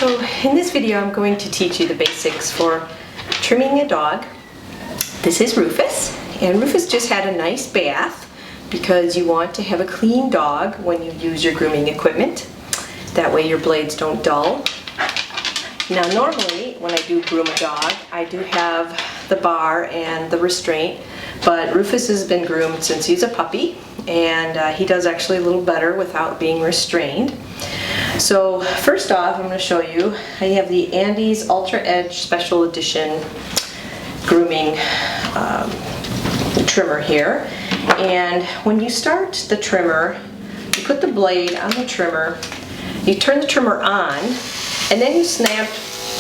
So in this video I'm going to teach you the basics for trimming a dog. This is Rufus, and Rufus just had a nice bath because you want to have a clean dog when you use your grooming equipment. That way your blades don't dull. Now normally when I do groom a dog, I do have the bar and the restraint, but Rufus has been groomed since he's a puppy, and he does actually a little better without being restrained. So first off, I'm going to show you, I have the Andes Ultra Edge Special Edition grooming trimmer here. And when you start the trimmer, you put the blade on the trimmer, you turn the trimmer on, and then you snap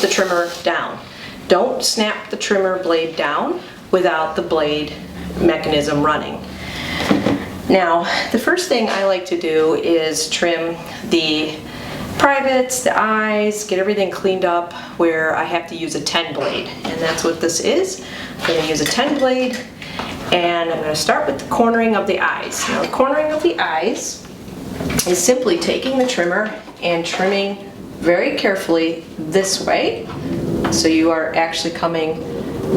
the trimmer down. Don't snap the trimmer blade down without the blade mechanism running. Now, the first thing I like to do is trim the privates, the eyes, get everything cleaned up where I have to use a 10 blade. And that's what this is. I'm going to use a 10 blade, and I'm going to start with the cornering of the eyes. Now, the cornering of the eyes is simply taking the trimmer and trimming very carefully this way. So you are actually coming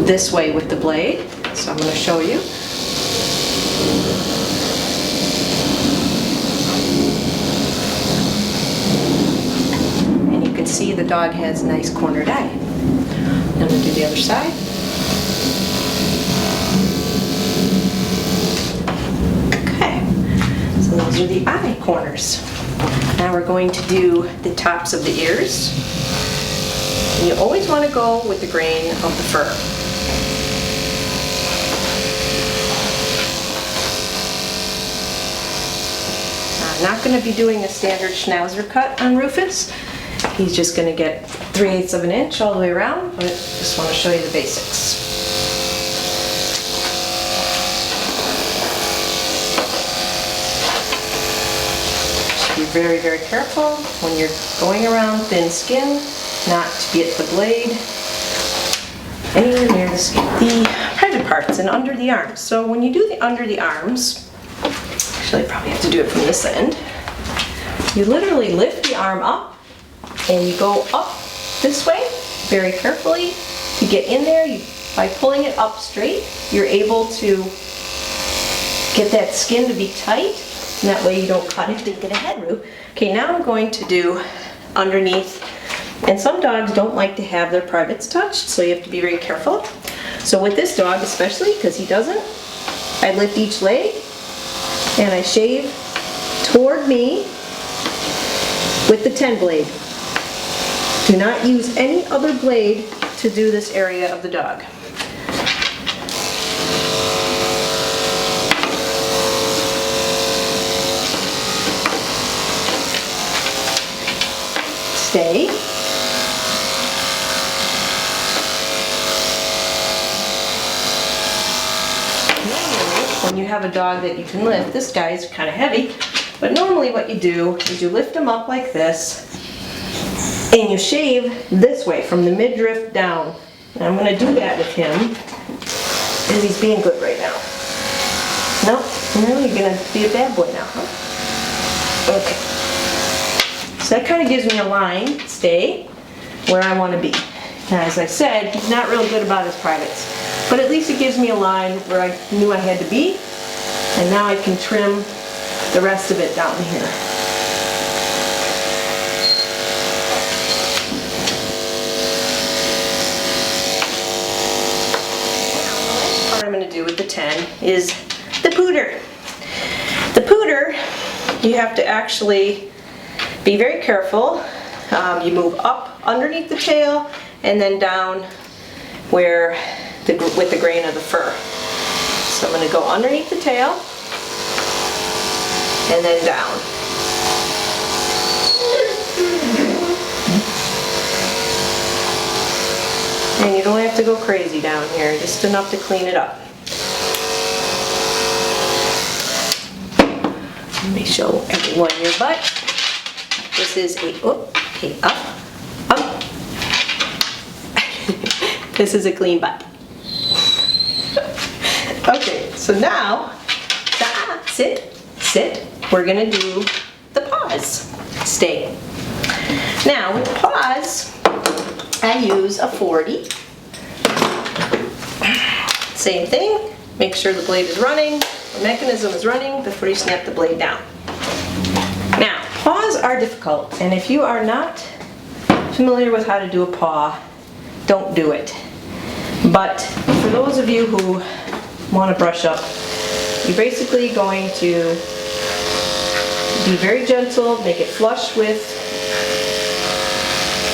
this way with the blade. So I'm going to show you. See, the dog has a nice cornered eye. Now I'm going to do the other side. Okay, so those are the eye corners. Now we're going to do the tops of the ears. And you always want to go with the grain of the fur. Now, I'm not going to be doing a standard Schnauzer cut on Rufus. He's just going to get 3/8 of an inch all the way around, but just want to show you the basics. Be very, very careful when you're going around thin skin, not to get the blade anywhere near the skin. The private parts and under the arms. So when you do the under the arms, actually I probably have to do it from this end, you literally lift the arm up and you go up this way very carefully to get in there. By pulling it up straight, you're able to get that skin to be tight, and that way you don't cut it and get a head root. Okay, now I'm going to do underneath, and some dogs don't like to have their privates touched, so you have to be very careful. So with this dog especially, because he doesn't, I lift each leg and I shave toward me with the 10 blade. Do not use any other blade to do this area of the dog. Stay. When you have a dog that you can lift, this guy is kind of heavy, but normally what you do is you lift him up like this, and you shave this way from the midriff down. And I'm going to do that with him because he's being good right now. No, you're going to be a bad boy now, huh? Okay. So that kind of gives me a line, stay, where I want to be. Now, as I said, he's not real good about his privates, but at least it gives me a line where I knew I had to be, and now I can trim the rest of it down here. I'm going to do with the 10 is the pooter. The pooter, you have to actually be very careful. You move up underneath the tail and then down where with the grain of the fur. So I'm going to go underneath the tail and then down. And you don't have to go crazy down here, just enough to clean it up. Let me show everyone your butt. This is up. This is a clean butt. Okay, so now, sit. We're gonna do the paws. Stay. Now with paws, I use a 40. Same thing, make sure the blade is running, the mechanism is running before you snap the blade down. Now, paws are difficult, and if you are not familiar with how to do a paw, don't do it. But for those of you who want to brush up, you're basically going to be very gentle, make it flush with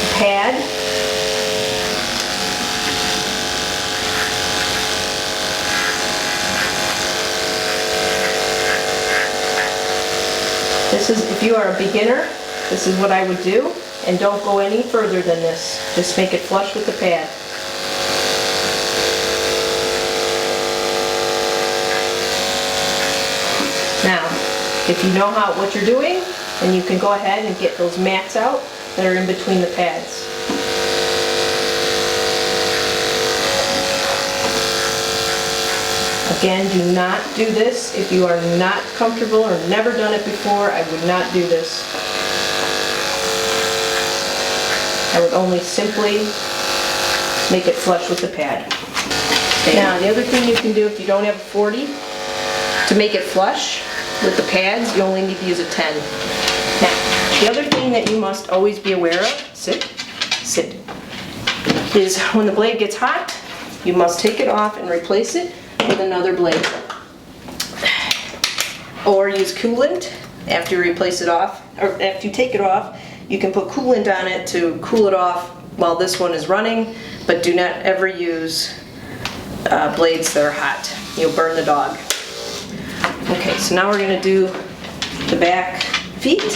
the pad. This is, if you are a beginner, this is what I would do, and don't go any further than this. Just make it flush with the pad. Now, if you know what you're doing, then you can go ahead and get those mats out that are in between the pads. Again, do not do this if you are not comfortable or never done it before. I would not do this. I would only simply make it flush with the pad. Now, the other thing you can do if you don't have a 40, to make it flush with the pads, you only need to use a 10. Now, the other thing that you must always be aware of, sit, is when the blade gets hot, you must take it off and replace it with another blade. Or use coolant after you replace it off, or after you take it off, you can put coolant on it to cool it off while this one is running, but do not ever use blades that are hot. You'll burn the dog. Okay, so now we're going to do the back feet.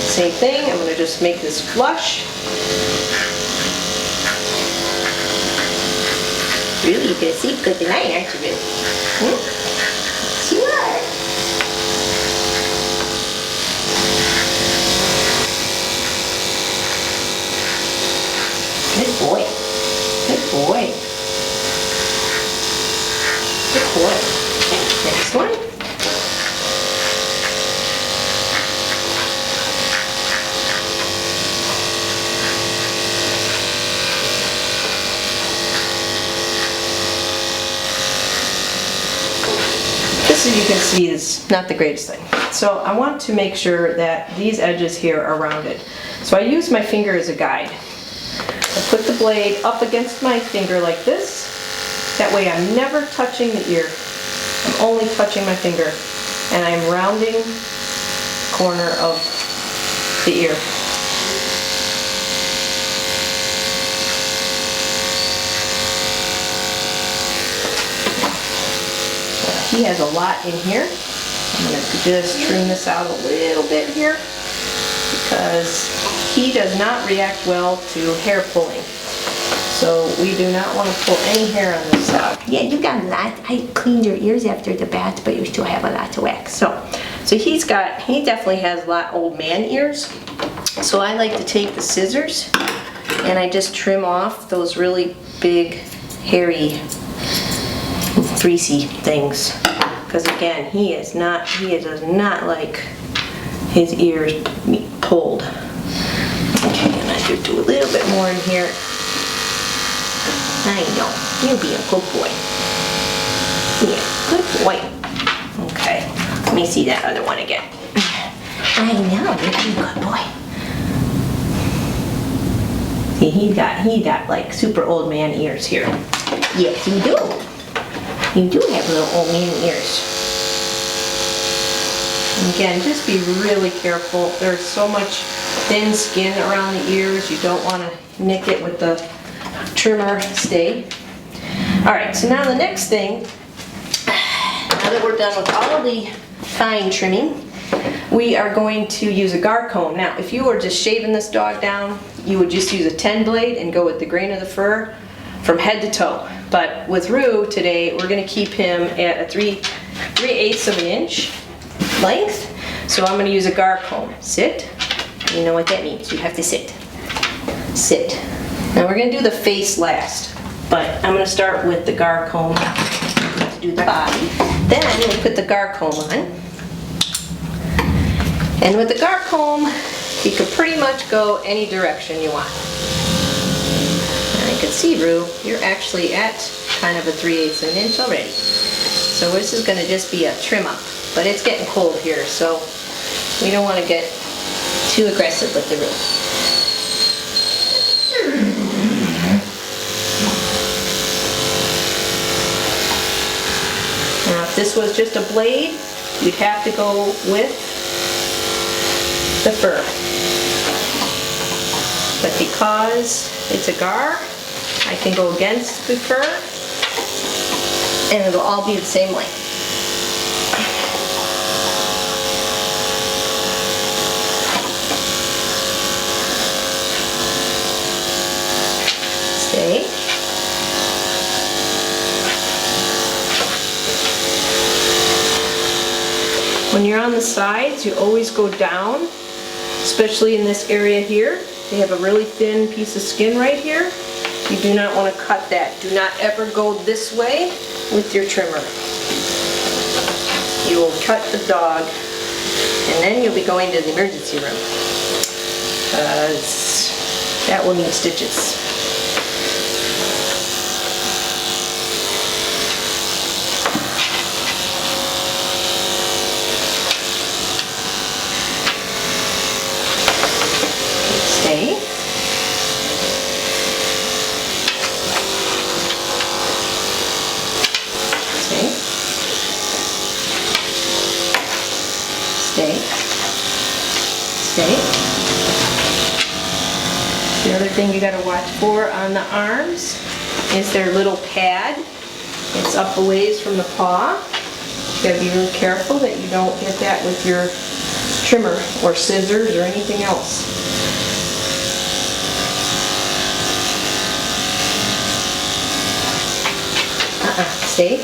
Same thing, I'm going to just make this flush. Really, you're going to sleep good tonight, aren't you, Ruth? Yes, you are. Good boy. Good boy. Good boy. Next one. This, as you can see, is not the greatest thing. So I want to make sure that these edges here are rounded. So I use my finger as a guide. I put the blade up against my finger like this. That way I'm never touching the ear. I'm only touching my finger, and I'm rounding the corner of the ear. He has a lot in here. I'm going to just trim this out a little bit here because he does not react well to hair pulling. So we do not want to pull any hair on this dog. Yeah, you got a lot. I cleaned your ears after the bath, but you still have a lot to wax. So he definitely has a lot old man ears. So I like to take the scissors and I just trim off those really big, hairy, greasy things. Because again, he does not like his ears pulled. Okay, and I do a little bit more in here. I know, you'll be a good boy. Yeah, good boy. Okay, let me see that other one again. I know, you're a good boy. See, he got like super old man ears here. Yes, you do. You do have little old man ears. And again, just be really careful. There's so much thin skin around the ears. You don't want to nick it with the trimmer stay. Alright, so now the next thing, now that we're done with all of the fine trimming, we are going to use a gar comb. Now, if you were just shaving this dog down, you would just use a 10 blade and go with the grain of the fur from head to toe. But with Rue today, we're going to keep him at a 3/8 of an inch length. So I'm going to use a gar comb. Sit. You know what that means. You have to sit. Sit. Now we're going to do the face last, but I'm going to start with the gar comb to do the body. Then I'm going to put the gar comb on. And with the gar comb, You can pretty much go any direction you want. And I can see, Rue, you're actually at kind of a 3/8 of an inch already. So this is going to just be a trim up, but it's getting cold here, so we don't want to get too aggressive with the roux. Now if this was just a blade, you'd have to go with the fur. But because it's a gar, I can go against the fur and it'll all be the same length. Stay. When you're on the sides, you always go down, especially in this area here. They have a really thin piece of skin right here. You do not want to cut that. Do not ever go this way with your trimmer. You will cut the dog, and then you'll be going to the emergency room. That will need stitches. Stay. Stay. Stay. Stay. The other thing you got to watch for on the arms is their little pad. It's up a ways from the paw. You got to be really careful that you don't get that with your trimmer or scissors or anything else. Stay.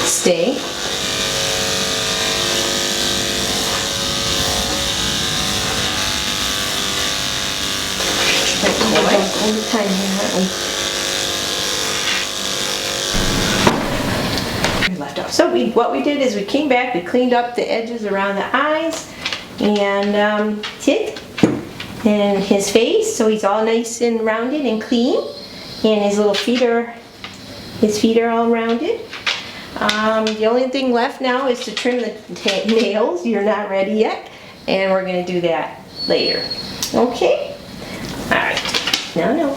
Stay. All the time here, left off. So what we did is we came back, we cleaned up the edges around the eyes and and his face, so he's all nice and rounded and clean, and his little feet are all rounded. The only thing left now is to trim the nails. You're not ready yet, and we're going to do that later. Okay? All right. No.